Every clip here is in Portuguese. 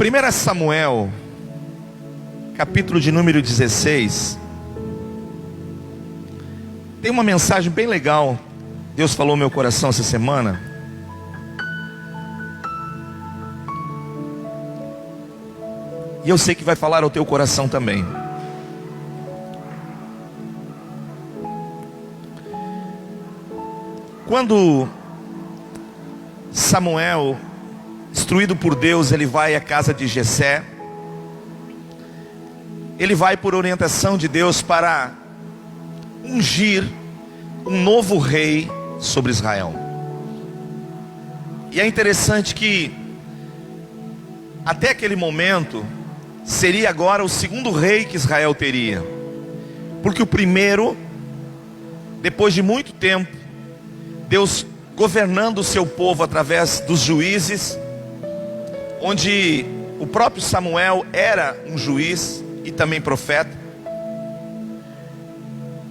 1 Samuel, capítulo de número 16, tem uma mensagem bem legal. Deus falou no meu coração essa semana. E eu sei que vai falar ao teu coração também. Quando Samuel, instruído por Deus, ele vai à casa de Jessé. Ele vai por orientação de Deus para ungir um novo rei sobre Israel. E é interessante que até aquele momento seria agora o segundo rei que Israel teria, porque o primeiro, depois de muito tempo, Deus governando o seu povo através dos juízes, onde o próprio Samuel era um juiz e também profeta,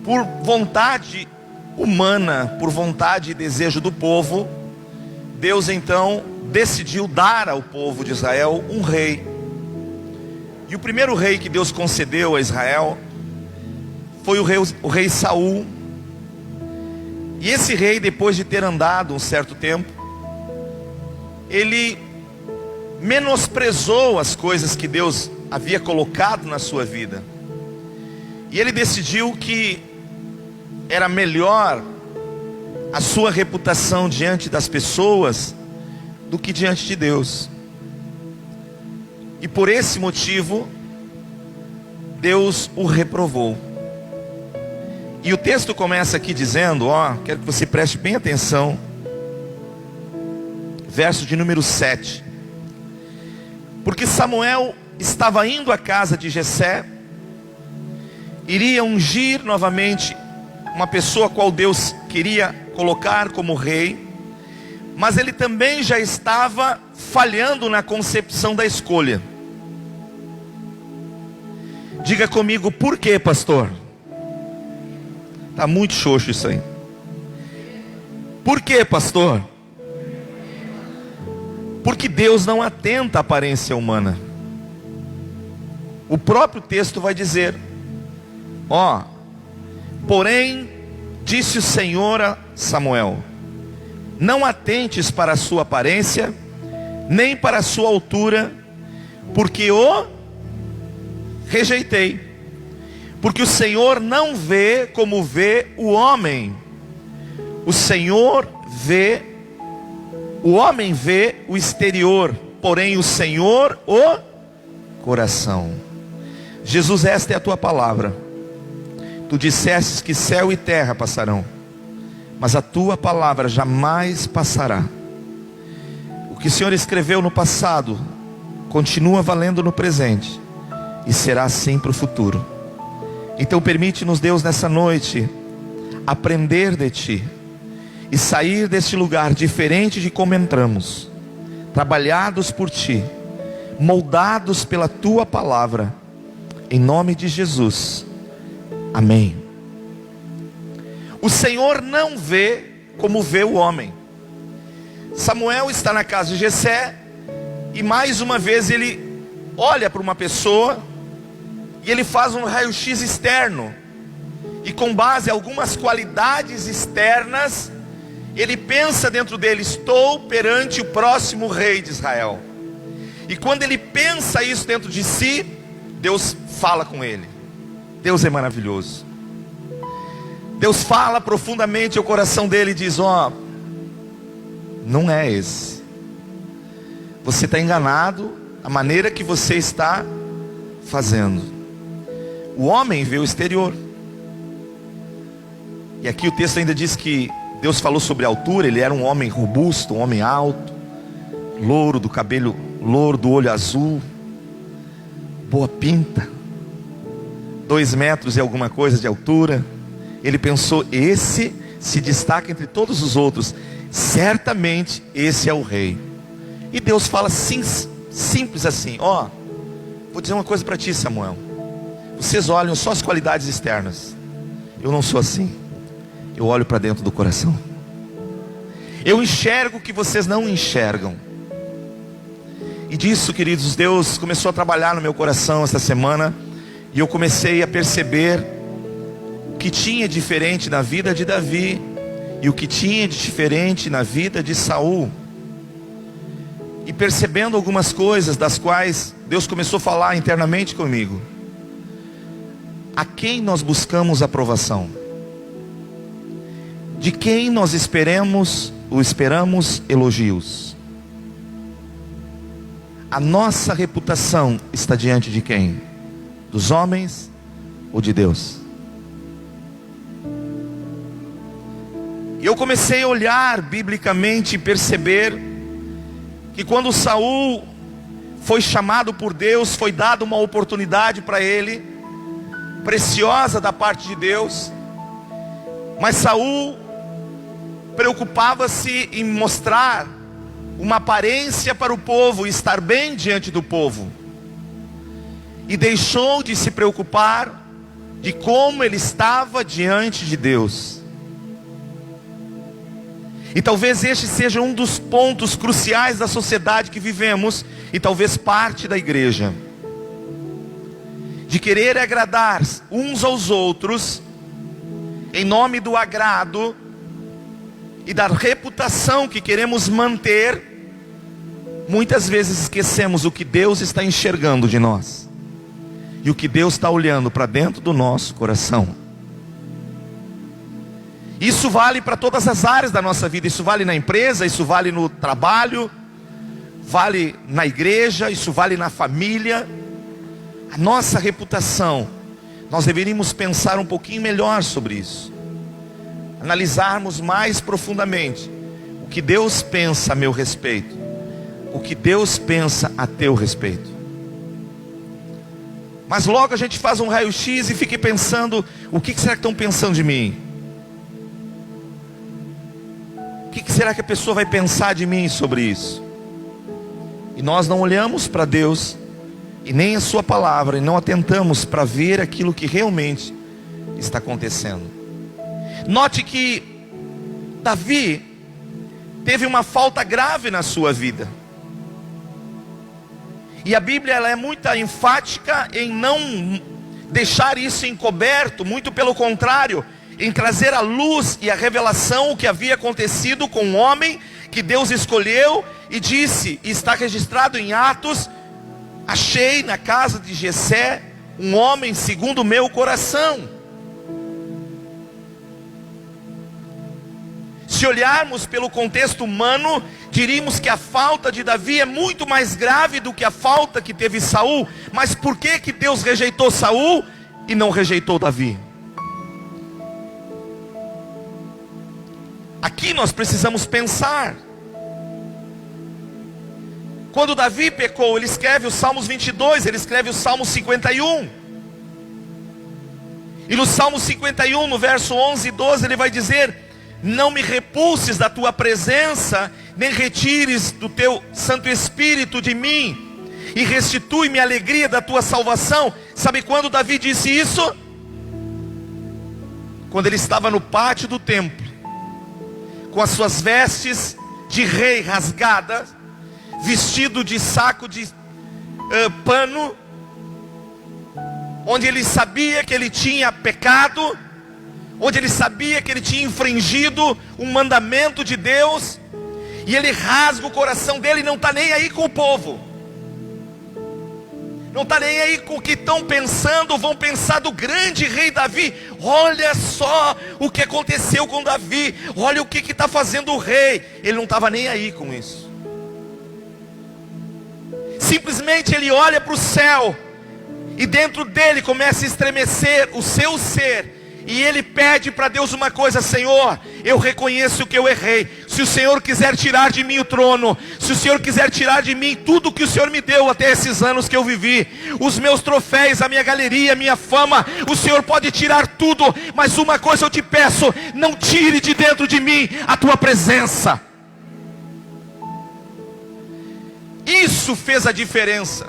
por vontade humana, por vontade e desejo do povo, Deus então decidiu dar ao povo de Israel um rei. E o primeiro rei que Deus concedeu a Israel foi o rei Saul. E esse rei, depois de ter andado um certo tempo, ele menosprezou as coisas que Deus havia colocado na sua vida. E ele decidiu que era melhor a sua reputação diante das pessoas do que diante de Deus. E por esse motivo, Deus o reprovou. E o texto começa aqui dizendo, quero que você preste bem atenção, verso de número 7. Porque Samuel estava indo à casa de Jessé, iria ungir novamente uma pessoa a qual Deus queria colocar como rei, mas ele também já estava falhando na concepção da escolha. Diga comigo, por quê, pastor? Está muito xoxo isso aí. Por quê, pastor? Porque Deus não atenta à aparência humana. O próprio texto vai dizer, porém, disse o Senhor a Samuel, não atentes para a sua aparência, nem para a sua altura, porque o rejeitei. Porque o Senhor não vê como vê o homem. O homem vê o exterior, porém o Senhor o coração. Jesus, esta é a tua palavra. Tu dissestes que céu e terra passarão, mas a tua palavra jamais passará. O que o Senhor escreveu no passado continua valendo no presente e será assim para o futuro. Então permite-nos, Deus, nessa noite aprender de Ti e sair deste lugar diferente de como entramos, trabalhados por Ti, moldados pela Tua palavra, em nome de Jesus, amém. O Senhor não vê como vê o homem. Samuel está na casa de Jessé, e mais uma vez ele olha para uma pessoa, e ele faz um raio-x externo, e com base em algumas qualidades externas, ele pensa dentro dele, estou perante o próximo rei de Israel. E quando ele pensa isso dentro de si, Deus fala com ele. Deus é maravilhoso. Deus fala profundamente ao coração dele e diz, não é esse. Você está enganado, a maneira que você está fazendo. O homem vê o exterior. E aqui o texto ainda diz que Deus falou sobre a altura. Ele era um homem robusto, um homem alto, louro, do cabelo louro, do olho azul, boa pinta, 2 metros e alguma coisa de altura. Ele pensou, esse se destaca entre todos os outros, certamente esse é o rei. E Deus fala assim, simples assim, vou dizer uma coisa para ti, Samuel, vocês olham só as qualidades externas, eu não sou assim. Eu olho para dentro do coração. Eu enxergo o que vocês não enxergam. E disso, queridos, Deus começou a trabalhar no meu coração essa semana. E eu comecei a perceber o que tinha diferente na vida de Davi e o que tinha de diferente na vida de Saul. E percebendo algumas coisas das quais Deus começou a falar internamente comigo. A quem nós buscamos aprovação? De quem nós esperamos elogios? A nossa reputação está diante de quem? Dos homens ou de Deus? E eu comecei a olhar biblicamente e perceber que quando Saul foi chamado por Deus, foi dada uma oportunidade para ele, preciosa da parte de Deus, mas Saul preocupava-se em mostrar uma aparência para o povo, estar bem diante do povo, e deixou de se preocupar de como ele estava diante de Deus. E talvez este seja um dos pontos cruciais da sociedade que vivemos, e talvez parte da igreja, de querer agradar uns aos outros, em nome do agrado e da reputação que queremos manter. Muitas vezes esquecemos o que Deus está enxergando de nós, e o que Deus está olhando para dentro do nosso coração. Isso vale para todas as áreas da nossa vida. Isso vale na empresa, isso vale no trabalho, vale na igreja, isso vale na família. A nossa reputação, nós deveríamos pensar um pouquinho melhor sobre isso, analisarmos mais profundamente o que Deus pensa a meu respeito, o que Deus pensa a teu respeito. Mas logo a gente faz um raio-x e fica pensando: o que será que estão pensando de mim? O que será que a pessoa vai pensar de mim sobre isso? E nós não olhamos para Deus e nem a sua palavra, e não atentamos para ver aquilo que realmente está acontecendo. Note que Davi teve uma falta grave na sua vida, e a Bíblia ela é muito enfática em não deixar isso encoberto, muito pelo contrário, em trazer à luz e à revelação o que havia acontecido com um homem que Deus escolheu, e disse, e está registrado em Atos: achei na casa de Jessé um homem segundo o meu coração. Se olharmos pelo contexto humano, diríamos que a falta de Davi é muito mais grave do que a falta que teve Saul. Mas por que Deus rejeitou Saul e não rejeitou Davi? Aqui nós precisamos pensar. Quando Davi pecou, ele escreve os Salmos 22, ele escreve o Salmo 51. E no Salmo 51, no verso 11 e 12, ele vai dizer: não me repulses da tua presença, nem retires do teu Santo Espírito de mim, e restitui-me a alegria da tua salvação. Sabe quando Davi disse isso? Quando ele estava no pátio do templo, com as suas vestes de rei rasgadas, vestido de saco de pano, onde ele sabia que ele tinha pecado, onde ele sabia que ele tinha infringido um mandamento de Deus, e ele rasga o coração dele, e não está nem aí com o povo, não está nem aí com o que estão pensando, vão pensar do grande rei Davi. Olha só o que aconteceu com Davi, olha o que está fazendo o rei. Ele não estava nem aí com isso. Simplesmente ele olha para o céu, e dentro dele começa a estremecer o seu ser, e ele pede para Deus uma coisa: Senhor, eu reconheço que eu errei. Se o Senhor quiser tirar de mim o trono, se o Senhor quiser tirar de mim tudo que o Senhor me deu até esses anos que eu vivi, os meus troféus, a minha galeria, a minha fama, o Senhor pode tirar tudo, mas uma coisa eu te peço: não tire de dentro de mim a tua presença. Isso fez a diferença.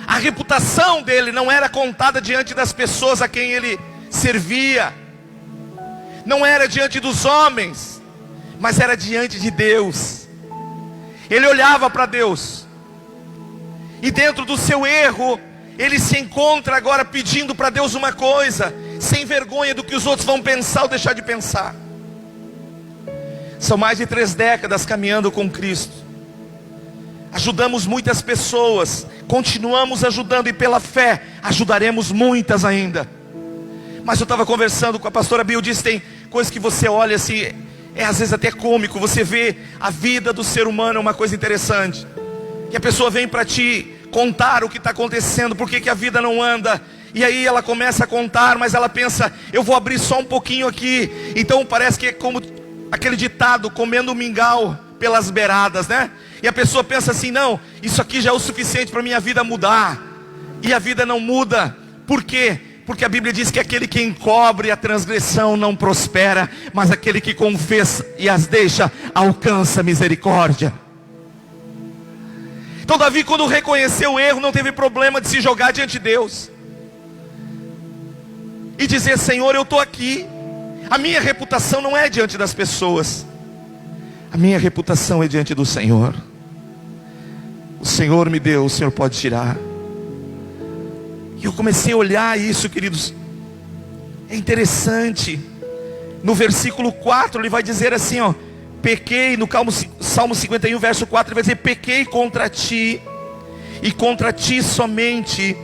A reputação dele não era contada diante das pessoas a quem ele servia, não era diante dos homens, mas era diante de Deus. Ele olhava para Deus, E dentro do seu erro, ele se encontra agora pedindo para Deus uma coisa, sem vergonha do que os outros vão pensar ou deixar de pensar. São mais de 3 décadas caminhando com Cristo. Ajudamos muitas pessoas, continuamos ajudando e pela fé ajudaremos muitas ainda. Mas eu estava conversando com a pastora Bia, disse, tem coisas que você olha assim, às vezes até cômico, você vê a vida do ser humano, é uma coisa interessante. Que a pessoa vem para te contar o que está acontecendo, por que a vida não anda. E aí ela começa a contar, mas ela pensa, eu vou abrir só um pouquinho aqui. Então parece que é como aquele ditado, comendo mingau pelas beiradas, né? E a pessoa pensa assim, não, isso aqui já é o suficiente para minha vida mudar. E a vida não muda. Por quê? Porque a Bíblia diz que aquele que encobre a transgressão não prospera, mas aquele que confessa e as deixa, alcança misericórdia. Então Davi, quando reconheceu o erro, não teve problema de se jogar diante de Deus e dizer, Senhor, eu estou aqui. A minha reputação não é diante das pessoas, a minha reputação é diante do Senhor. O Senhor me deu, o Senhor pode tirar. E eu comecei a olhar isso, queridos. É interessante. No versículo 4 ele vai dizer assim, ó, pequei, no Salmo 51 verso 4 ele vai dizer, pequei contra ti, e contra ti somente,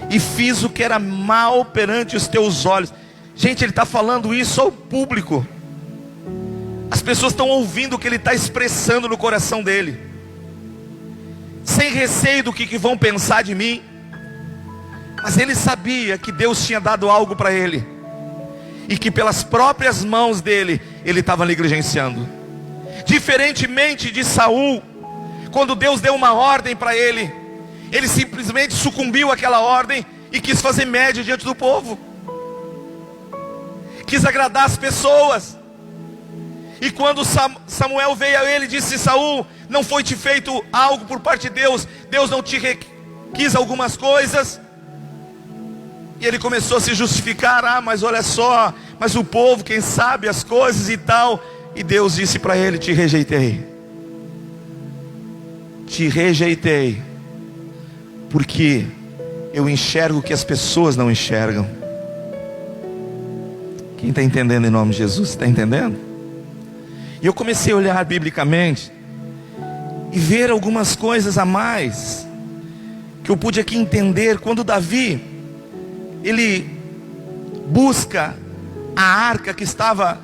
e fiz o que era mal perante os teus olhos. Gente, ele está falando isso ao público. As pessoas estão ouvindo o que ele está expressando no coração dele, sem receio do que vão pensar de mim. Mas ele sabia que Deus tinha dado algo para ele, e que pelas próprias mãos dele, ele estava negligenciando. Diferentemente de Saul, quando Deus deu uma ordem para ele, ele simplesmente sucumbiu àquela ordem e quis fazer média diante do povo, quis agradar as pessoas. E quando Samuel veio a ele e disse, Saul, não foi te feito algo por parte de Deus, Deus não te quis algumas coisas. E ele começou a se justificar, mas olha só, mas o povo, quem sabe as coisas e tal. E Deus disse para ele, te rejeitei. Te rejeitei, porque eu enxergo o que as pessoas não enxergam. Quem está entendendo em nome de Jesus? Está entendendo? E eu comecei a olhar biblicamente e ver algumas coisas a mais que eu pude aqui entender. Quando Davi, ele busca a arca que estava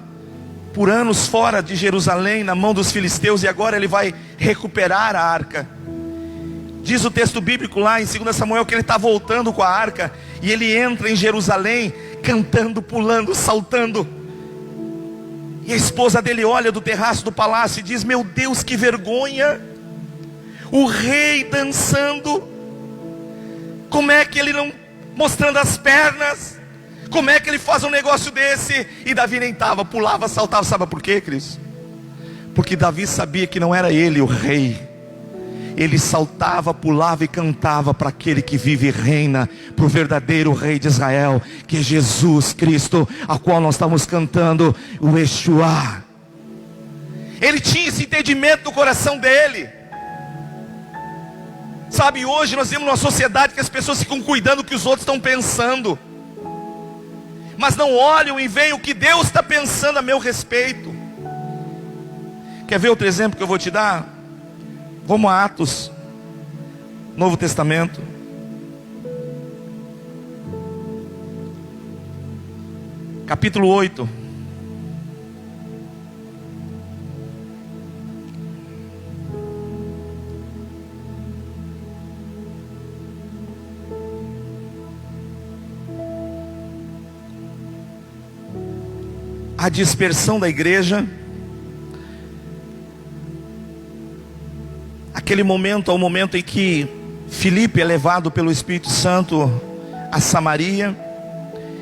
por anos fora de Jerusalém, na mão dos filisteus, e agora ele vai recuperar a arca. Diz o texto bíblico lá em 2 Samuel que ele está voltando com a arca, e ele entra em Jerusalém cantando, pulando, saltando. E a esposa dele olha do terraço do palácio e diz, meu Deus, que vergonha, o rei dançando, como é que ele não, mostrando as pernas, como é que ele faz um negócio desse? E Davi nem estava, pulava, saltava. Sabe por quê, Cristo? Porque Davi sabia que não era ele o rei. Ele saltava, pulava e cantava para aquele que vive e reina, para o verdadeiro rei de Israel, que é Jesus Cristo, a qual nós estamos cantando, o Yeshua. Ele tinha esse entendimento no coração dele. Sabe, hoje nós vivemos numa sociedade que as pessoas ficam cuidando do que os outros estão pensando, mas não olham e veem o que Deus está pensando a meu respeito. Quer ver outro exemplo que eu vou te dar? Vamos a Atos, Novo Testamento. Capítulo 8. A dispersão da igreja. Aquele momento é o momento em que Filipe é levado pelo Espírito Santo a Samaria.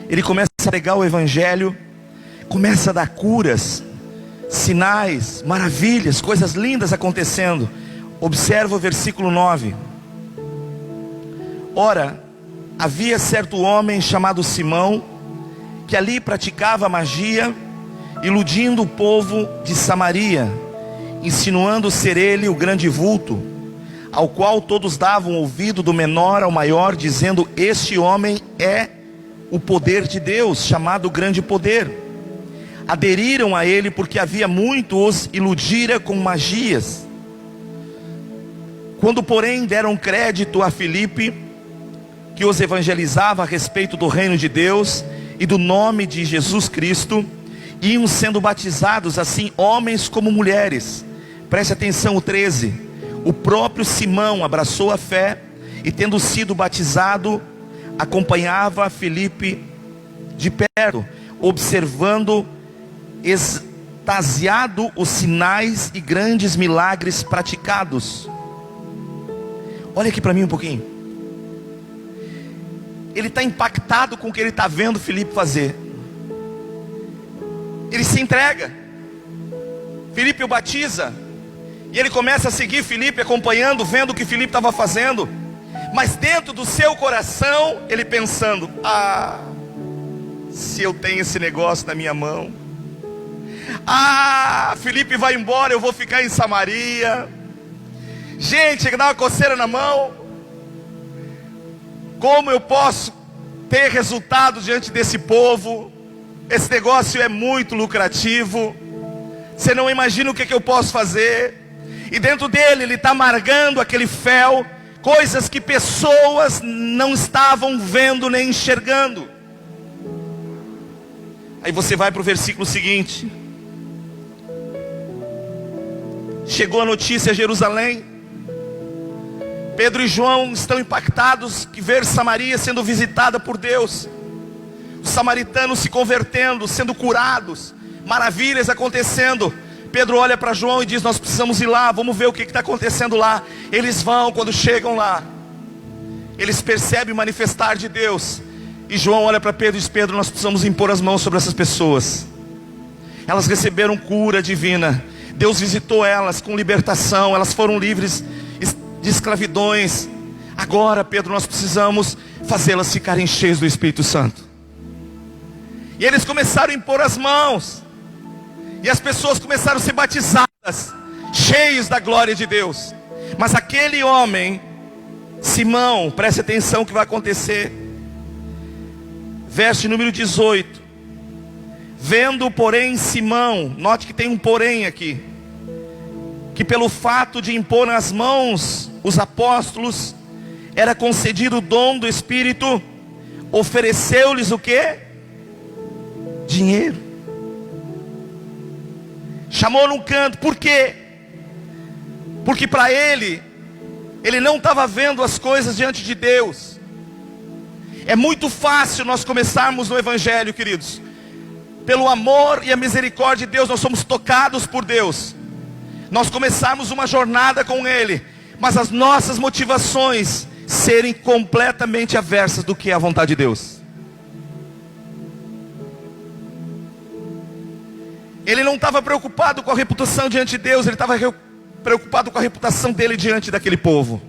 Ele começa a pregar o Evangelho, começa a dar curas, sinais, maravilhas, coisas lindas acontecendo. Observa o versículo 9. Ora, havia certo homem chamado Simão, que ali praticava magia, iludindo o povo de Samaria, insinuando ser ele o grande vulto, ao qual todos davam ouvido, do menor ao maior, dizendo: este homem é o poder de Deus, chamado grande poder. Aderiram a ele porque havia muito os iludira com magias. Quando, porém, deram crédito a Filipe, que os evangelizava a respeito do reino de Deus e do nome de Jesus Cristo, iam sendo batizados, assim homens como mulheres. Preste atenção, o 13. O próprio Simão abraçou a fé e, tendo sido batizado, acompanhava Filipe de perto, observando extasiado os sinais e grandes milagres praticados. Olha aqui para mim um pouquinho. Ele está impactado com o que ele está vendo Filipe fazer. Ele se entrega. Filipe o batiza. E ele começa a seguir Filipe, acompanhando, vendo o que Filipe estava fazendo. Mas dentro do seu coração, ele pensando: ah, se eu tenho esse negócio na minha mão. Ah, Filipe vai embora, eu vou ficar em Samaria. Gente, chega a dar uma coceira na mão. Como eu posso ter resultado diante desse povo? Esse negócio é muito lucrativo. Você não imagina o que eu posso fazer. E dentro dele, ele está amargando aquele fel, coisas que pessoas não estavam vendo nem enxergando. Aí você vai para o versículo seguinte. Chegou a notícia a Jerusalém. Pedro e João estão impactados que ver Samaria sendo visitada por Deus. Os samaritanos se convertendo, sendo curados, maravilhas acontecendo. Pedro olha para João e diz: nós precisamos ir lá, vamos ver o que está acontecendo lá. Eles vão. Quando chegam lá, eles percebem o manifestar de Deus. E João olha para Pedro e diz: Pedro, nós precisamos impor as mãos sobre essas pessoas. Elas receberam cura divina. Deus visitou elas com libertação. Elas foram livres de escravidões. Agora, Pedro, nós precisamos fazê-las ficarem cheias do Espírito Santo. E eles começaram a impor as mãos. E as pessoas começaram a ser batizadas, cheios da glória de Deus. Mas aquele homem, Simão, preste atenção o que vai acontecer. Verso número 18. Vendo, porém, Simão, note que tem um porém aqui, que pelo fato de impor nas mãos os apóstolos, era concedido o dom do Espírito, ofereceu-lhes o quê? Dinheiro. Chamou num canto. Por quê? Porque para ele não estava vendo as coisas diante de Deus. É muito fácil nós começarmos no Evangelho, queridos. Pelo amor e a misericórdia de Deus, nós somos tocados por Deus. Nós começarmos uma jornada com Ele, mas as nossas motivações serem completamente aversas do que é a vontade de Deus. Ele não estava preocupado com a reputação diante de Deus, ele estava preocupado com a reputação dele diante daquele povo.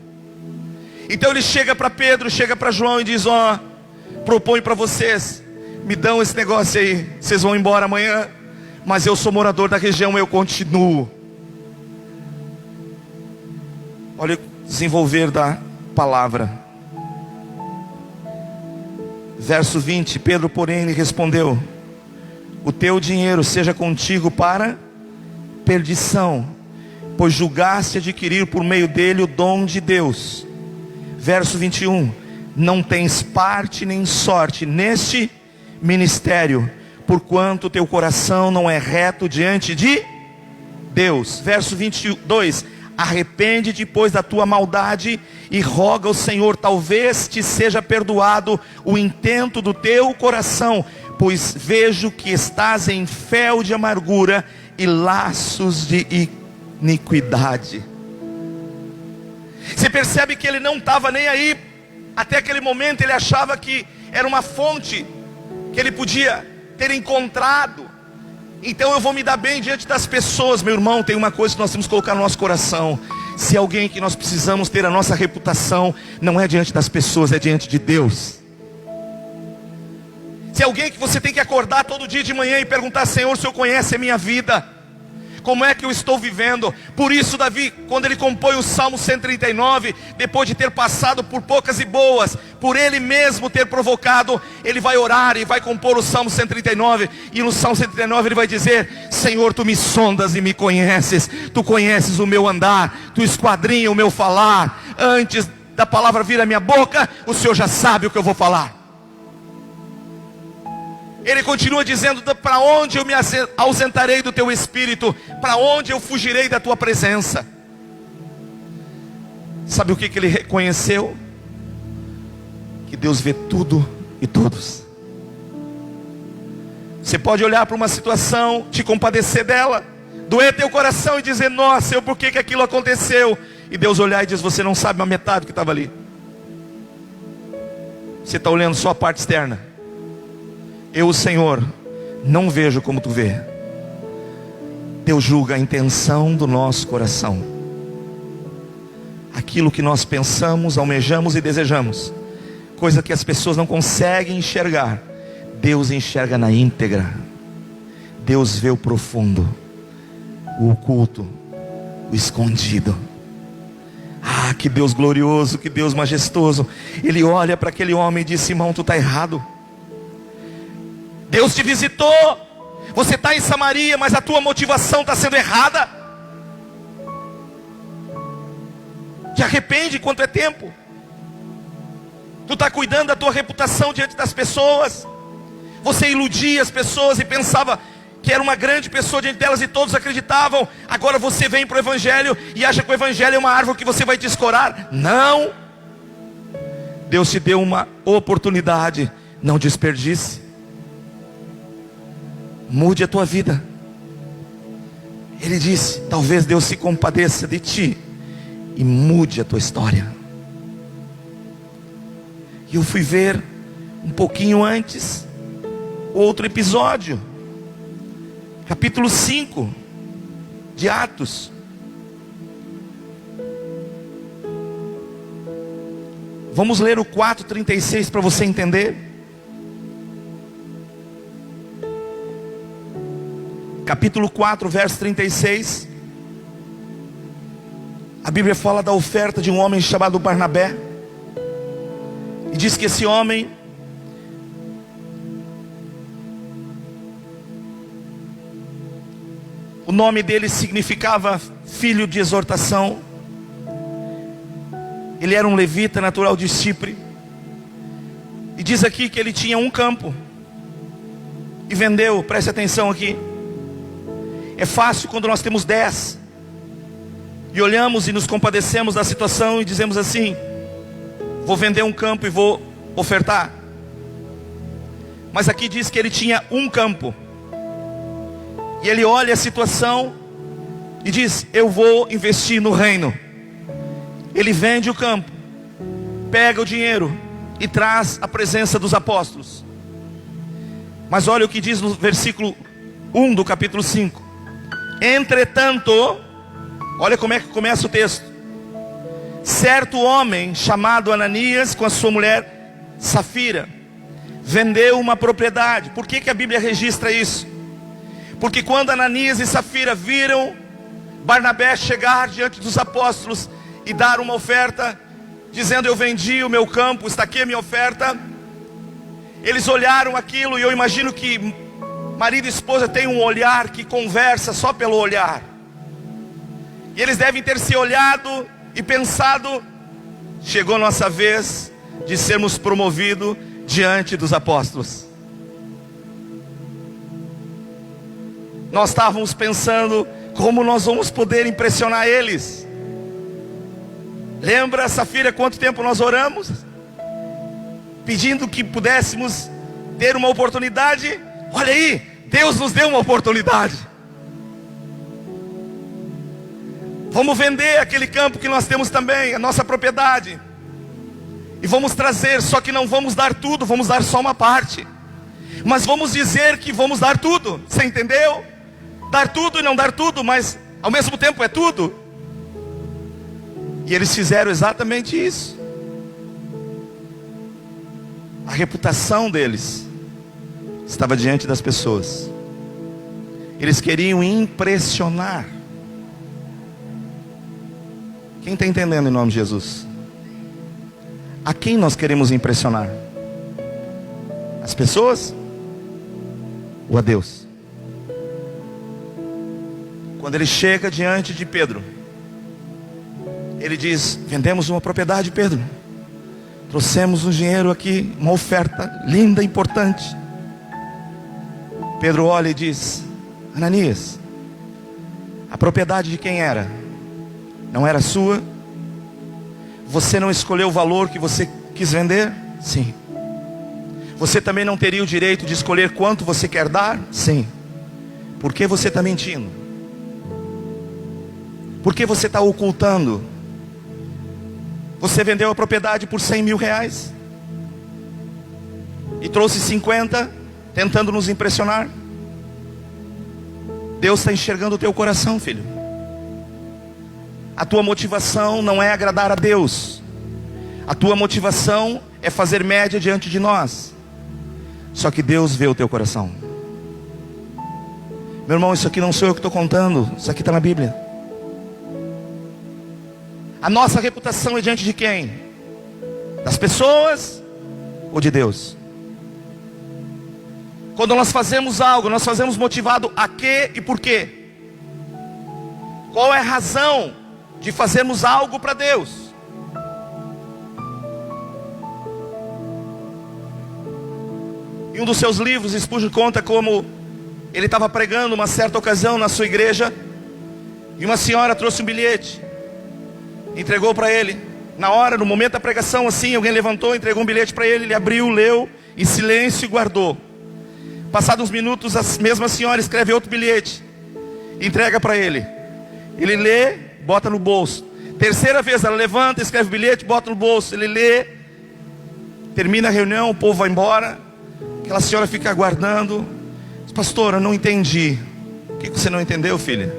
Então ele chega para Pedro, chega para João e diz: ó, proponho para vocês, me dão esse negócio aí, vocês vão embora amanhã, mas eu sou morador da região, eu continuo. Olha o desenvolver da palavra. Verso 20, Pedro, porém, lhe respondeu: o teu dinheiro seja contigo para perdição, pois julgaste adquirir por meio dele o dom de Deus. Verso 21, não tens parte nem sorte neste ministério, porquanto teu coração não é reto diante de Deus. Verso 22, arrepende-te, pois, da tua maldade e roga ao Senhor, talvez te seja perdoado o intento do teu coração, pois vejo que estás em fel de amargura e laços de iniquidade. Você percebe que ele não estava nem aí. Até aquele momento ele achava que era uma fonte que ele podia ter encontrado. Então eu vou me dar bem diante das pessoas. Meu irmão, tem uma coisa que nós temos que colocar no nosso coração: se alguém que nós precisamos ter a nossa reputação, não é diante das pessoas, é diante de Deus. Se alguém que você tem que acordar todo dia de manhã e perguntar: Senhor, o Senhor conhece a minha vida, como é que eu estou vivendo. Por isso Davi, quando ele compõe o Salmo 139, depois de ter passado por poucas e boas, por ele mesmo ter provocado, ele vai orar e vai compor o Salmo 139, e no Salmo 139 ele vai dizer: Senhor, tu me sondas e me conheces, tu conheces o meu andar, tu esquadrinha o meu falar, antes da palavra vir à minha boca, o Senhor já sabe o que eu vou falar. Ele continua dizendo: para onde eu me ausentarei do teu espírito? Para onde eu fugirei da tua presença? Sabe o que ele reconheceu? Que Deus vê tudo e todos. Você pode olhar para uma situação, te compadecer dela, doer teu coração e dizer: nossa, por que aquilo aconteceu? E Deus olhar e diz: você não sabe a metade do que estava ali. Você está olhando só a parte externa. Eu, o Senhor, não vejo como tu vê. Deus julga a intenção do nosso coração. Aquilo que nós pensamos, almejamos e desejamos, coisa que as pessoas não conseguem enxergar, Deus enxerga na íntegra. Deus vê o profundo, o oculto, o escondido. Ah, que Deus glorioso, que Deus majestoso. Ele olha para aquele homem e diz: irmão, tu está errado. Deus te visitou, você está em Samaria, mas a tua motivação está sendo errada. Te arrepende enquanto é tempo. Tu está cuidando da tua reputação diante das pessoas. Você iludia as pessoas e pensava que era uma grande pessoa diante delas e todos acreditavam. Agora você vem para o Evangelho e acha que o Evangelho é uma árvore que você vai descorar. Não. Deus te deu uma oportunidade, não desperdice. Mude a tua vida. Ele disse: talvez Deus se compadeça de ti e mude a tua história. E eu fui ver um pouquinho antes outro episódio, capítulo 5 de Atos. Vamos ler o 4:36 para você entender. Capítulo 4, verso 36. A Bíblia fala da oferta de um homem chamado Barnabé. E diz que esse homem o nome dele significava filho de exortação. Ele era um levita natural de Chipre. E diz aqui que ele tinha um campo e vendeu, preste atenção aqui. É fácil quando nós temos 10 e olhamos e nos compadecemos da situação e dizemos assim: vou vender um campo e vou ofertar. Mas aqui diz que ele tinha um campo. E ele olha a situação e diz: eu vou investir no reino. Ele vende o campo, pega o dinheiro e traz a presença dos apóstolos. Mas olha o que diz no versículo 1 do capítulo 5. Entretanto, olha como é que começa o texto. Certo homem chamado Ananias, com a sua mulher Safira, vendeu uma propriedade. Por que a Bíblia registra isso? Porque quando Ananias e Safira viram Barnabé chegar diante dos apóstolos e dar uma oferta, dizendo: eu vendi o meu campo, está aqui a minha oferta. Eles olharam aquilo, e eu imagino que marido e esposa têm um olhar que conversa só pelo olhar. E eles devem ter se olhado e pensado: chegou nossa vez de sermos promovidos diante dos apóstolos. Nós estávamos pensando como nós vamos poder impressionar eles. Lembra, Safira, quanto tempo nós oramos? Pedindo que pudéssemos ter uma oportunidade. Olha aí, Deus nos deu uma oportunidade. Vamos vender aquele campo que nós temos também, a nossa propriedade, e vamos trazer, só que não vamos dar tudo, vamos dar só uma parte. Mas vamos dizer que vamos dar tudo, você entendeu? Dar tudo e não dar tudo, mas ao mesmo tempo é tudo. E eles fizeram exatamente isso. A reputação deles estava diante das pessoas. Eles queriam impressionar. Quem está entendendo em nome de Jesus? A quem nós queremos impressionar? As pessoas? Ou a Deus? Quando ele chega diante de Pedro, ele diz: vendemos uma propriedade, Pedro. Trouxemos um dinheiro aqui, uma oferta linda, importante. Pedro olha e diz: Ananias, a propriedade de quem era? Não era sua? Você não escolheu o valor que você quis vender? Sim. Você também não teria o direito de escolher quanto você quer dar? Sim. Por que você está mentindo? Por que você está ocultando? Você vendeu a propriedade por 100 mil reais e trouxe 50, tentando nos impressionar. Deus está enxergando o teu coração, filho. A tua motivação não é agradar a Deus. A tua motivação é fazer média diante de nós. Só que Deus vê o teu coração. Meu irmão, isso aqui não sou eu que estou contando. Isso aqui está na Bíblia. A nossa reputação é diante de quem? Das pessoas ou de Deus? Quando nós fazemos algo, nós fazemos motivado a quê e por quê? Qual é a razão de fazermos algo para Deus? Em um dos seus livros, Spurgeon conta como ele estava pregando uma certa ocasião na sua igreja, e uma senhora trouxe um bilhete, entregou para ele. Na hora, no momento da pregação, assim, alguém levantou, entregou um bilhete para ele, ele abriu, leu, em silêncio, e guardou. Passados uns minutos, a mesma senhora escreve outro bilhete, entrega para ele. Ele lê, bota no bolso. Terceira vez ela levanta, escreve o bilhete, bota no bolso. Ele lê, termina a reunião, o povo vai embora. Aquela senhora fica aguardando. Diz: pastor, eu não entendi. O que você não entendeu, filha?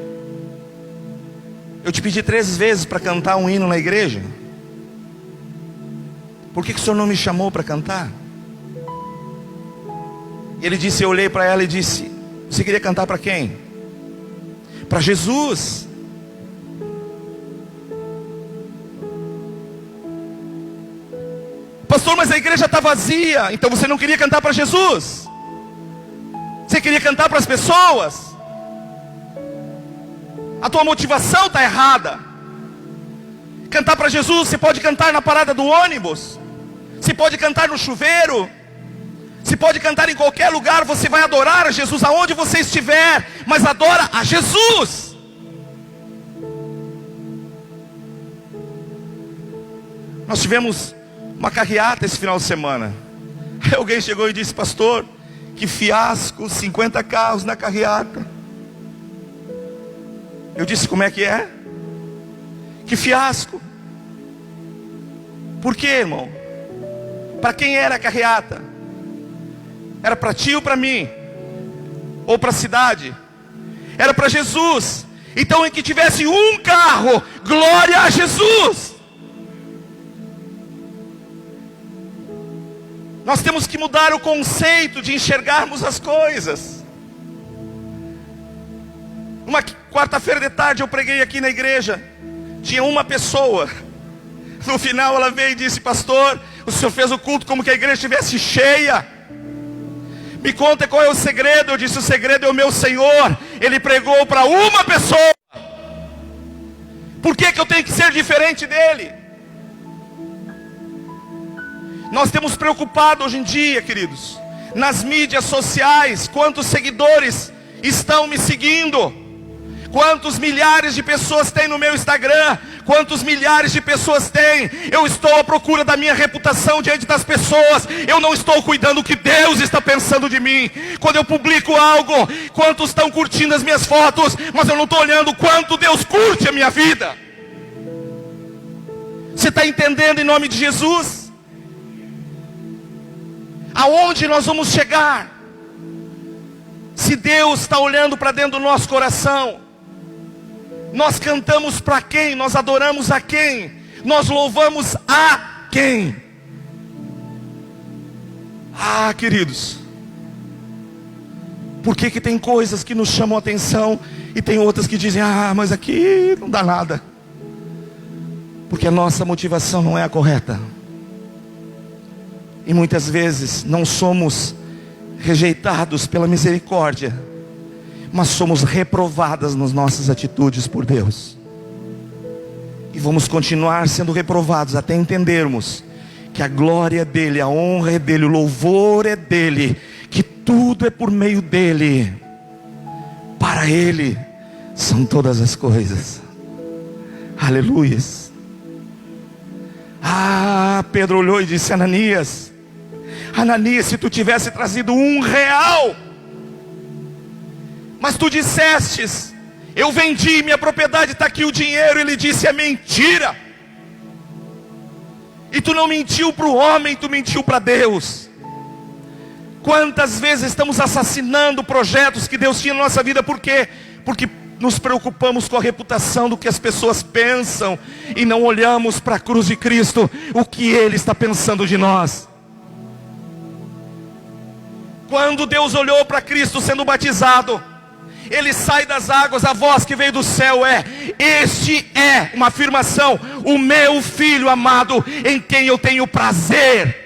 Eu te pedi 3 vezes para cantar um hino na igreja. Por que o senhor não me chamou para cantar? E ele disse, eu olhei para ela e disse: você queria cantar para quem? Para Jesus. Pastor, mas a igreja está vazia. Então você não queria cantar para Jesus? Você queria cantar para as pessoas? A tua motivação está errada. Cantar para Jesus, você pode cantar na parada do ônibus, você pode cantar no chuveiro, você pode cantar em qualquer lugar. Você vai adorar a Jesus aonde você estiver, mas adora a Jesus. Nós tivemos uma carreata esse final de semana. Aí alguém chegou e disse: pastor, que fiasco, 50 carros na carreata. Eu disse: como é que é? Que fiasco. Por quê, irmão? Para quem era a carreata? Era para ti ou para mim? Ou para a cidade? Era para Jesus. Então, em que tivesse um carro, glória a Jesus. Nós temos que mudar o conceito de enxergarmos as coisas. Uma quarta-feira de tarde eu preguei aqui na igreja. Tinha uma pessoa. No final ela veio e disse: pastor, o senhor fez o culto como que a igreja estivesse cheia. Me conta qual é o segredo. Eu disse: o segredo é o meu Senhor. Ele pregou para uma pessoa. Por que eu tenho que ser diferente dele? Nós temos preocupado hoje em dia, queridos, nas mídias sociais, quantos seguidores estão me seguindo, quantos milhares de pessoas tem no meu Instagram, quantos milhares de pessoas tem. Eu estou à procura da minha reputação diante das pessoas. Eu não estou cuidando do que Deus está pensando de mim. Quando eu publico algo, quantos estão curtindo as minhas fotos, mas eu não estou olhando quanto Deus curte a minha vida. Você está entendendo em nome de Jesus? Aonde nós vamos chegar? Se Deus está olhando para dentro do nosso coração, nós cantamos para quem? Nós adoramos a quem? Nós louvamos a quem? Ah, queridos, Por que que tem coisas que nos chamam a atenção e tem outras que dizem, mas aqui não dá nada? Porque a nossa motivação não é a correta. E muitas vezes não somos rejeitados pela misericórdia, mas somos reprovadas nas nossas atitudes por Deus. E vamos continuar sendo reprovados até entendermos que a glória é dele, a honra é dele, o louvor é dele, que tudo é por meio dele. Para ele são todas as coisas. Aleluias. Pedro olhou e disse: Ananias, se tu tivesse trazido R$1, mas tu dissestes, eu vendi minha propriedade, está aqui o dinheiro. Ele disse: é mentira. E tu não mentiu para o homem, tu mentiu para Deus. Quantas vezes estamos assassinando projetos que Deus tinha na nossa vida? Por quê? Porque nos preocupamos com a reputação do que as pessoas pensam e não olhamos para a cruz de Cristo, o que Ele está pensando de nós. Quando Deus olhou para Cristo sendo batizado, Ele sai das águas, a voz que veio do céu este é uma afirmação: o meu filho amado, em quem eu tenho prazer.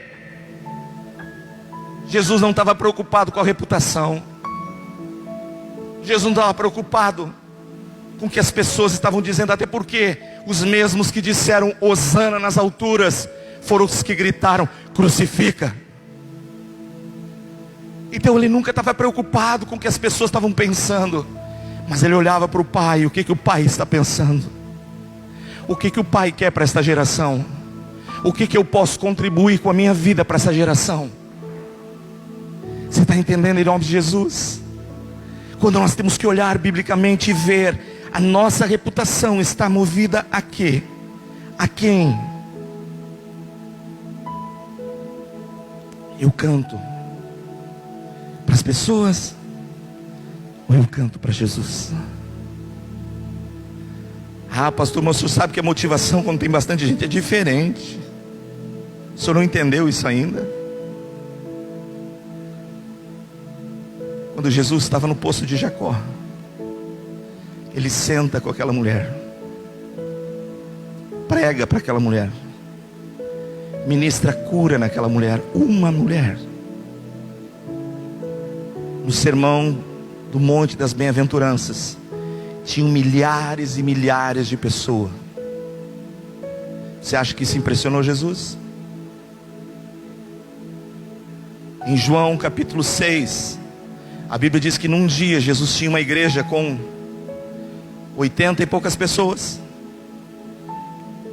Jesus não estava preocupado com a reputação. Jesus não estava preocupado com o que as pessoas estavam dizendo, até porque os mesmos que disseram Hosana nas alturas foram os que gritaram: crucifica. Então ele nunca estava preocupado com o que as pessoas estavam pensando, mas ele olhava para o Pai. O que que o Pai está pensando? O que que o Pai quer para esta geração? O que que eu posso contribuir com a minha vida para essa geração? Você está entendendo, em nome de Jesus? Quando nós temos que olhar biblicamente e ver, a nossa reputação está movida a quê? A quem? Eu canto para as pessoas, ou eu canto para Jesus? Pastor, mas o senhor sabe que a motivação, quando tem bastante gente, é diferente. O senhor não entendeu isso ainda? Quando Jesus estava no poço de Jacó, Ele senta com aquela mulher, prega para aquela mulher, ministra cura naquela mulher, uma mulher. No sermão do Monte das Bem-aventuranças, tinham milhares e milhares de pessoas. Você acha que isso impressionou Jesus? Em João capítulo 6, a Bíblia diz que num dia Jesus tinha uma igreja com 80 e poucas pessoas.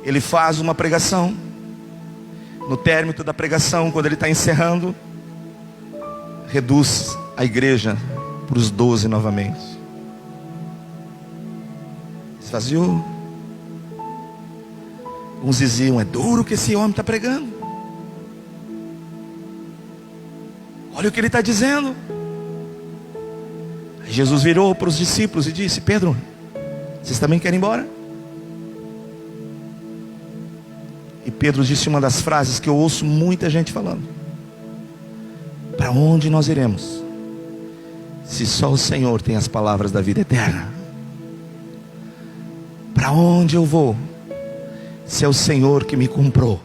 Ele faz uma pregação. No término da pregação, quando ele está encerrando, reduz a igreja para os 12 novamente. Esvaziou. Uns diziam: é duro que esse homem está pregando. Olha o que ele está dizendo. Aí Jesus virou para os discípulos e disse: Pedro, vocês também querem ir embora? E Pedro disse uma das frases que eu ouço muita gente falando: para onde nós iremos, se só o Senhor tem as palavras da vida eterna? Para onde eu vou, se é o Senhor que me comprou,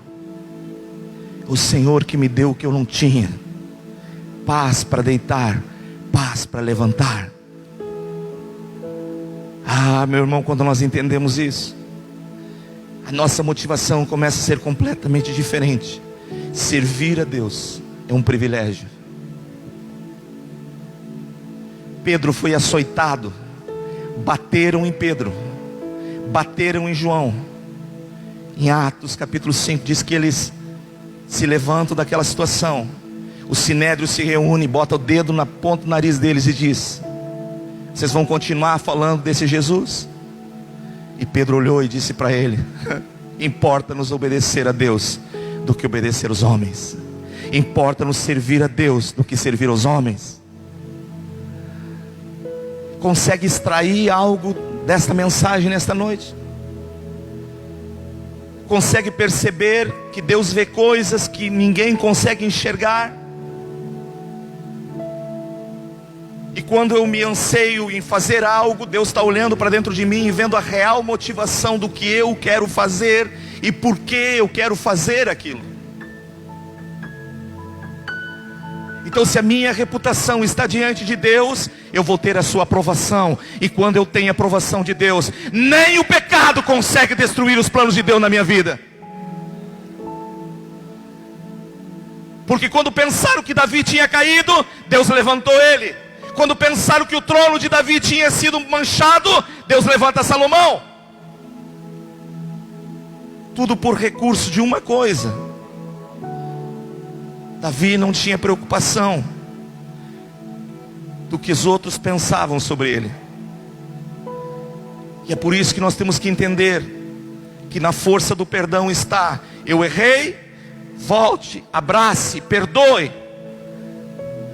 o Senhor que me deu o que eu não tinha, paz para deitar, paz para levantar. Meu irmão, quando nós entendemos isso, a nossa motivação começa a ser completamente diferente. Servir a Deus é um privilégio. Pedro foi açoitado, bateram em Pedro, bateram em João. Em Atos capítulo 5 diz que eles se levantam daquela situação. O sinédrio se reúne, bota o dedo na ponta do nariz deles e diz: vocês vão continuar falando desse Jesus? E Pedro olhou e disse para ele: importa-nos obedecer a Deus do que obedecer aos homens. Importa-nos servir a Deus do que servir aos homens. Consegue extrair algo desta mensagem nesta noite? Consegue perceber que Deus vê coisas que ninguém consegue enxergar? E quando eu me anseio em fazer algo, Deus está olhando para dentro de mim e vendo a real motivação do que eu quero fazer e por que eu quero fazer aquilo. Então, se a minha reputação está diante de Deus, eu vou ter a sua aprovação. E quando eu tenho a aprovação de Deus, nem o pecado consegue destruir os planos de Deus na minha vida. Porque quando pensaram que Davi tinha caído, Deus levantou ele. Quando pensaram que o trono de Davi tinha sido manchado, Deus levanta Salomão. Tudo por recurso de uma coisa: Davi não tinha preocupação do que os outros pensavam sobre ele. E é por isso que nós temos que entender que na força do perdão está: eu errei, volte, abrace, perdoe.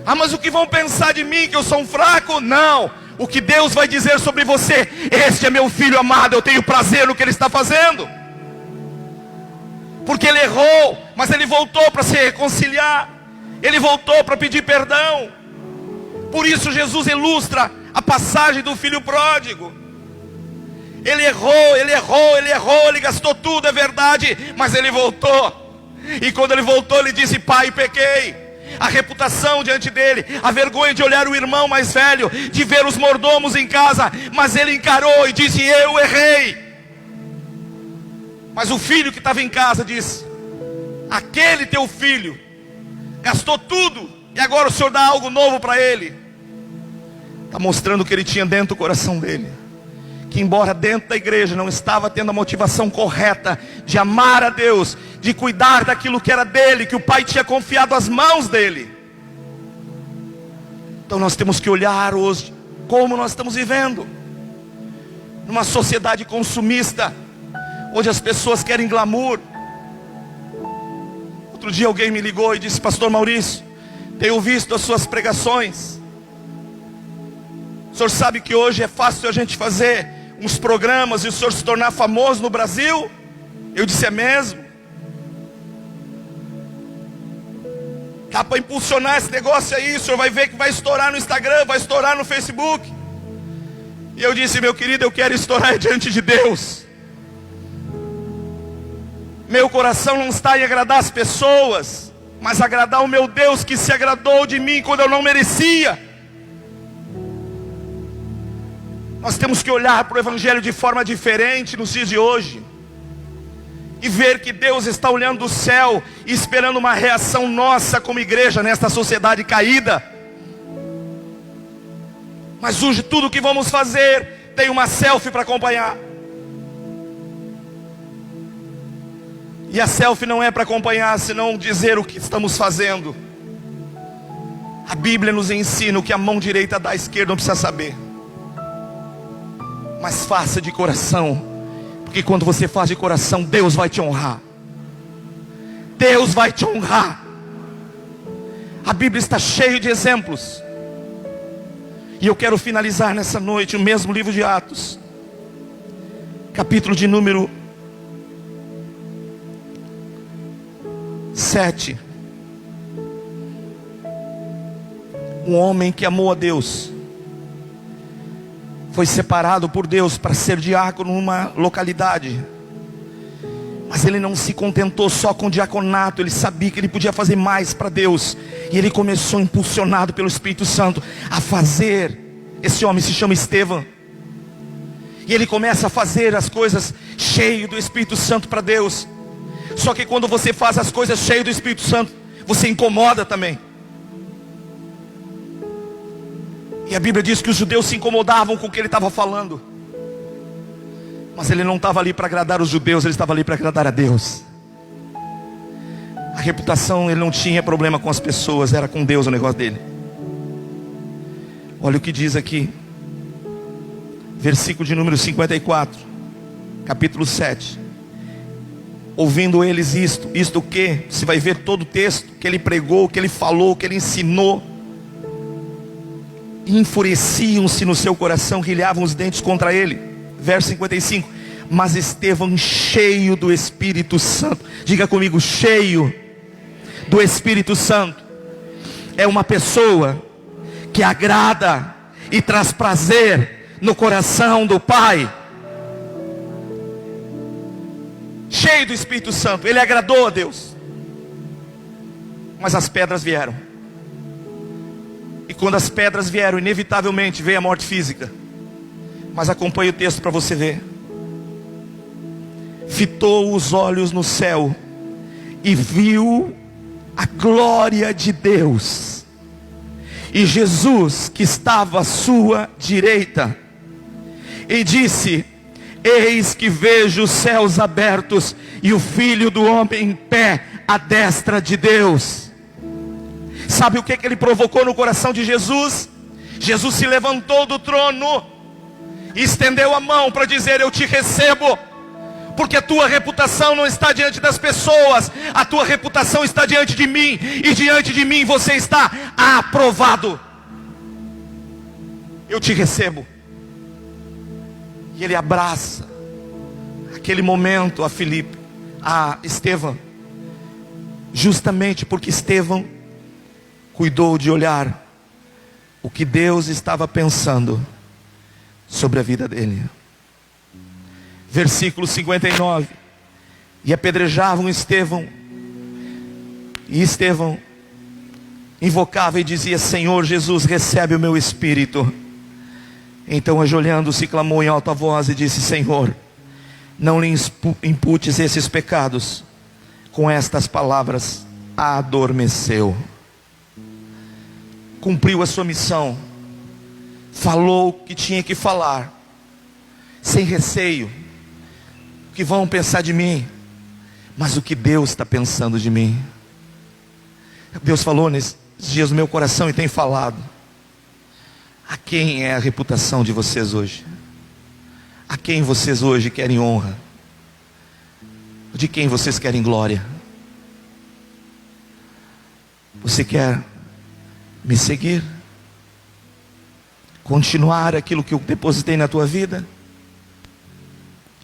Ah, mas o que vão pensar de mim, que eu sou um fraco? Não, o que Deus vai dizer sobre você: este é meu filho amado, eu tenho prazer no que ele está fazendo. Porque ele errou, mas ele voltou para se reconciliar, ele voltou para pedir perdão. Por isso Jesus ilustra a passagem do filho pródigo. Ele errou, ele gastou tudo, é verdade, mas ele voltou. E quando ele voltou, ele disse: pai, pequei. A reputação diante dele, a vergonha de olhar o irmão mais velho, de ver os mordomos em casa, mas ele encarou e disse: eu errei. Mas o filho que estava em casa disse: aquele teu filho gastou tudo, e agora o Senhor dá algo novo para ele. Está mostrando o que ele tinha dentro do coração dele, que embora dentro da igreja não estava tendo a motivação correta de amar a Deus, de cuidar daquilo que era dele, que o pai tinha confiado às mãos dele. Então nós temos que olhar hoje como nós estamos vivendo, numa sociedade consumista, onde as pessoas querem glamour. Outro dia alguém me ligou e disse: pastor Maurício, tenho visto as suas pregações. O senhor sabe que hoje é fácil a gente fazer uns programas e o senhor se tornar famoso no Brasil? Eu disse: é mesmo? Dá para impulsionar esse negócio aí, o senhor vai ver que vai estourar no Instagram, vai estourar no Facebook. E eu disse: meu querido, eu quero estourar diante de Deus. Meu coração não está em agradar as pessoas, mas agradar o meu Deus, que se agradou de mim quando eu não merecia. Nós temos que olhar para o Evangelho de forma diferente nos dias de hoje, e ver que Deus está olhando do céu e esperando uma reação nossa como igreja nesta sociedade caída. Mas hoje tudo que vamos fazer tem uma selfie para acompanhar. E a selfie não é para acompanhar, senão dizer o que estamos fazendo. A Bíblia nos ensina: o que a mão direita dá, a esquerda não precisa saber. Mas faça de coração, porque quando você faz de coração, Deus vai te honrar. Deus vai te honrar. A Bíblia está cheia de exemplos. E eu quero finalizar nessa noite o mesmo livro de Atos, capítulo de número 7. Um homem que amou a Deus, foi separado por Deus para ser diácono numa localidade, mas ele não se contentou só com o diaconato. Ele sabia que ele podia fazer mais para Deus, e ele começou, impulsionado pelo Espírito Santo, a fazer. Esse homem se chama Estevão, e ele começa a fazer as coisas cheio do Espírito Santo para Deus. Só que quando você faz as coisas cheio do Espírito Santo, você incomoda também. E a Bíblia diz que os judeus se incomodavam com o que ele estava falando. Mas ele não estava ali para agradar os judeus, ele estava ali para agradar a Deus. A reputação, ele não tinha problema com as pessoas, era com Deus o negócio dele. Olha o que diz aqui, versículo de número 54, capítulo 7. Ouvindo eles isto o que? Você vai ver todo o texto que ele pregou, que ele falou, que ele ensinou. Enfureciam-se no seu coração, rilhavam os dentes contra ele. Verso 55. Mas Estevão, cheio do Espírito Santo. Diga comigo: cheio do Espírito Santo. É uma pessoa que agrada e traz prazer no coração do Pai. Cheio do Espírito Santo, ele agradou a Deus. Mas as pedras vieram. E quando as pedras vieram, inevitavelmente veio a morte física. Mas acompanhe o texto para você ver. Fitou os olhos no céu e viu a glória de Deus, e Jesus que estava à sua direita, e disse: eis que vejo os céus abertos e o Filho do Homem em pé à destra de Deus. Sabe o que ele provocou no coração de Jesus? Jesus se levantou do trono e estendeu a mão para dizer: eu te recebo. Porque a tua reputação não está diante das pessoas, a tua reputação está diante de mim, e diante de mim você está aprovado. Eu te recebo. E ele abraça aquele momento a Estevão, justamente porque Estevão cuidou de olhar o que Deus estava pensando sobre a vida dele. Versículo 59. E apedrejavam Estevão, e Estevão invocava e dizia: Senhor Jesus, recebe o meu espírito. Então, ajoelhando-se, clamou em alta voz e disse: Senhor, não lhe imputes esses pecados. Com estas palavras adormeceu. Cumpriu a sua missão, falou o que tinha que falar, sem receio. O que vão pensar de mim, mas o que Deus está pensando de mim. Deus falou nesses dias no meu coração e tem falado. A quem é a reputação de vocês hoje? A quem vocês hoje querem honra? De quem vocês querem glória? Você quer me seguir? Continuar aquilo que eu depositei na tua vida?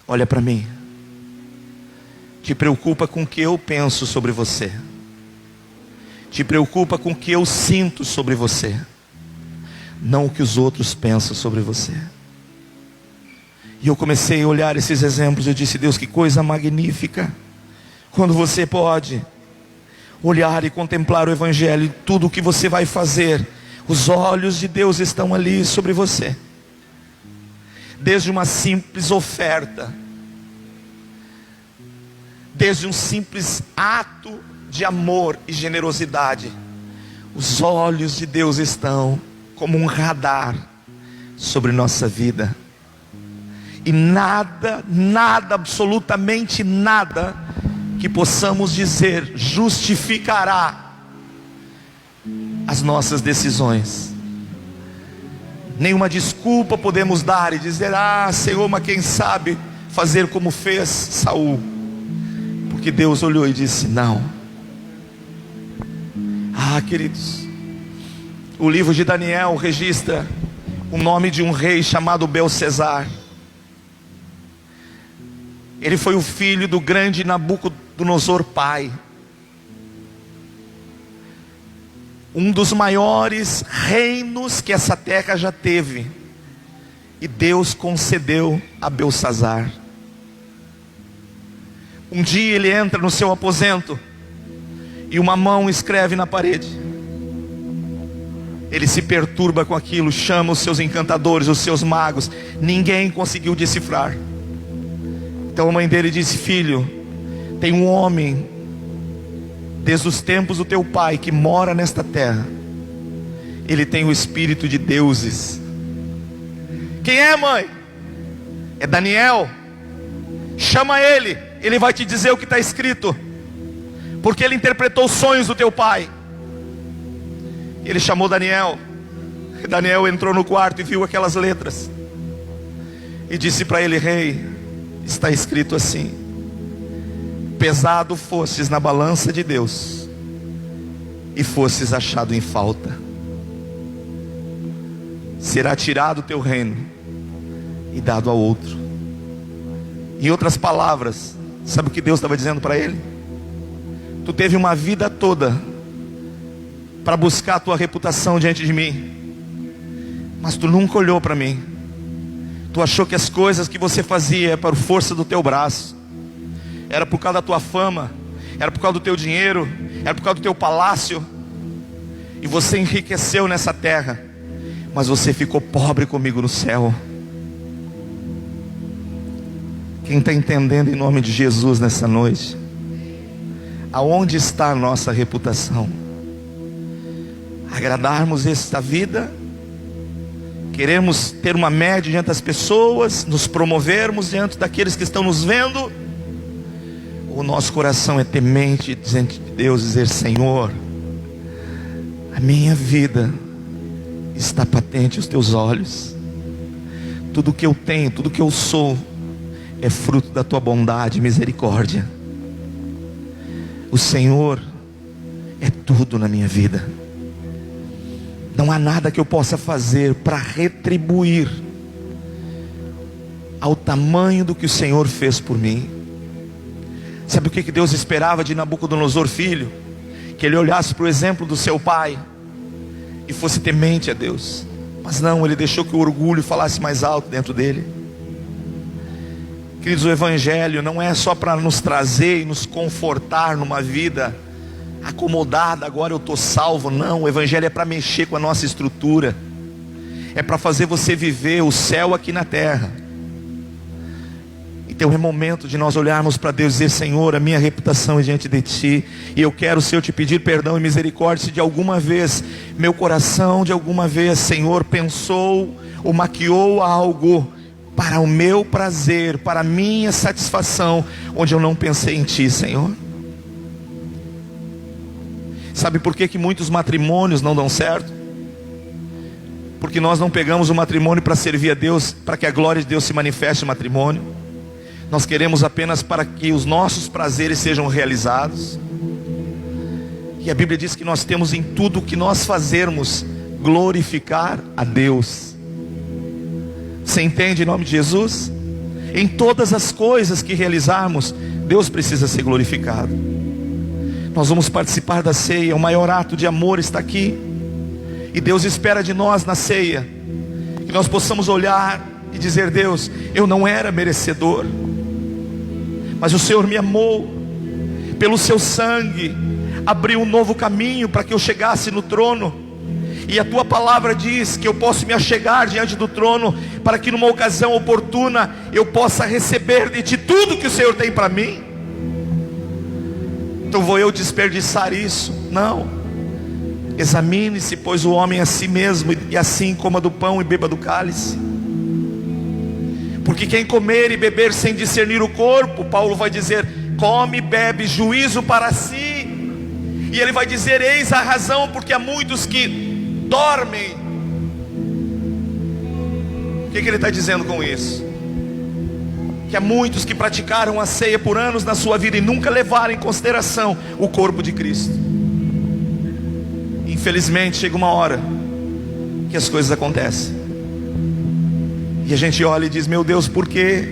Olha para mim. Te preocupa com o que eu penso sobre você. Te preocupa com o que eu sinto sobre você, não o que os outros pensam sobre você. E eu comecei a olhar esses exemplos. Eu disse: Deus, que coisa magnífica quando você pode olhar e contemplar o Evangelho. E tudo o que você vai fazer, os olhos de Deus estão ali sobre você. Desde uma simples oferta, desde um simples ato de amor e generosidade, os olhos de Deus estão como um radar sobre nossa vida. E nada, absolutamente nada que possamos dizer justificará as nossas decisões. Nenhuma desculpa podemos dar e dizer: ah, Senhor, mas quem sabe fazer como fez Saul. Porque Deus olhou e disse: não. Ah, queridos, o livro de Daniel registra o nome de um rei chamado Belsazar. Ele foi o filho do grande Nabucodonosor pai, um dos maiores reinos que essa terra já teve. E Deus concedeu a Belsazar. Um dia ele entra no seu aposento e uma mão escreve na parede. Ele se perturba com aquilo, chama os seus encantadores, os seus magos. Ninguém conseguiu decifrar. Então a mãe dele disse: filho, tem um homem desde os tempos do teu pai que mora nesta terra. Ele tem o espírito de deuses. Quem é, mãe? É Daniel. Chama ele, ele vai te dizer o que está escrito, porque ele interpretou os sonhos do teu pai. Ele chamou Daniel. Daniel entrou no quarto e viu aquelas letras e disse para ele: rei, está escrito assim: pesado fostes na balança de Deus e fostes achado em falta. Será tirado o teu reino e dado a outro. Em outras palavras, sabe o que Deus estava dizendo para ele? Tu teve uma vida toda para buscar a tua reputação diante de mim. mas tu nunca olhou para mim. Tu achou que as coisas que você fazia era por força do teu braço, era por causa da tua fama, era por causa do teu dinheiro, era por causa do teu palácio. E você enriqueceu nessa terra, mas você ficou pobre comigo no céu. Quem está entendendo em nome de Jesus nessa noite? Aonde está a nossa reputação? Agradarmos esta vida? Queremos ter uma média diante das pessoas, nos promovermos diante daqueles que estão nos vendo? O nosso coração é temente diante de Deus, dizer: Senhor, a minha vida está patente aos teus olhos. Tudo que eu tenho, tudo que eu sou, é fruto da tua bondade e misericórdia. O Senhor é tudo na minha vida. Não há nada que eu possa fazer para retribuir ao tamanho do que o Senhor fez por mim. Sabe o que Deus esperava de Nabucodonosor filho? Que ele olhasse para o exemplo do seu pai e fosse temente a Deus. Mas não, ele deixou que o orgulho falasse mais alto dentro dele. Queridos, o Evangelho não é só para nos trazer e nos confortar numa vida acomodada, agora eu estou salvo. Não, o Evangelho é para mexer com a nossa estrutura. É para fazer você viver o céu aqui na terra. Então é momento de nós olharmos para Deus e dizer: Senhor, a minha reputação é diante de Ti, e eu quero, Senhor, te pedir perdão e misericórdia se de alguma vez meu coração, de alguma vez, Senhor, pensou ou maquiou algo para o meu prazer, para a minha satisfação, onde eu não pensei em Ti, Senhor. Sabe por que muitos matrimônios não dão certo? Porque nós não pegamos o matrimônio para servir a Deus, para que a glória de Deus se manifeste no matrimônio. Nós queremos apenas para que os nossos prazeres sejam realizados. E a Bíblia diz que nós temos em tudo o que nós fazermos glorificar a Deus. Você entende em nome de Jesus? Em todas as coisas que realizarmos, Deus precisa ser glorificado. Nós vamos participar da ceia, o maior ato de amor está aqui. E Deus espera de nós na ceia que nós possamos olhar e dizer: Deus, eu não era merecedor, mas o Senhor me amou, pelo seu sangue abriu um novo caminho para que eu chegasse no trono. E a tua palavra diz que eu posso me achegar diante do trono, para que numa ocasião oportuna eu possa receber de Ti tudo que o Senhor tem para mim. Então vou eu desperdiçar isso? Não. Examine-se, pois, o homem a si mesmo, e assim coma do pão e beba do cálice. Porque quem comer e beber sem discernir o corpo, Paulo vai dizer, come e bebe juízo para si. E ele vai dizer: eis a razão porque há muitos que dormem. O que ele está dizendo com isso? Que há muitos que praticaram a ceia por anos na sua vida e nunca levaram em consideração o corpo de Cristo. Infelizmente chega uma hora que as coisas acontecem e a gente olha e diz: meu Deus, por quê?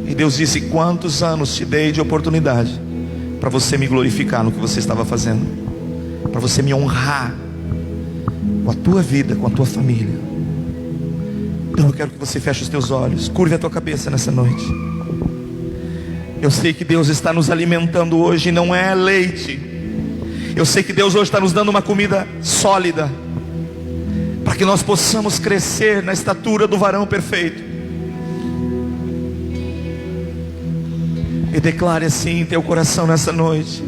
E Deus disse: quantos anos te dei de oportunidade para você me glorificar no que você estava fazendo, para você me honrar com a tua vida, com a tua família. Então eu quero que você feche os teus olhos, curve a tua cabeça nessa noite. Eu sei que Deus está nos alimentando hoje, não é leite. Eu sei que Deus hoje está nos dando uma comida sólida, para que nós possamos crescer na estatura do varão perfeito. E declare assim em teu coração nessa noite: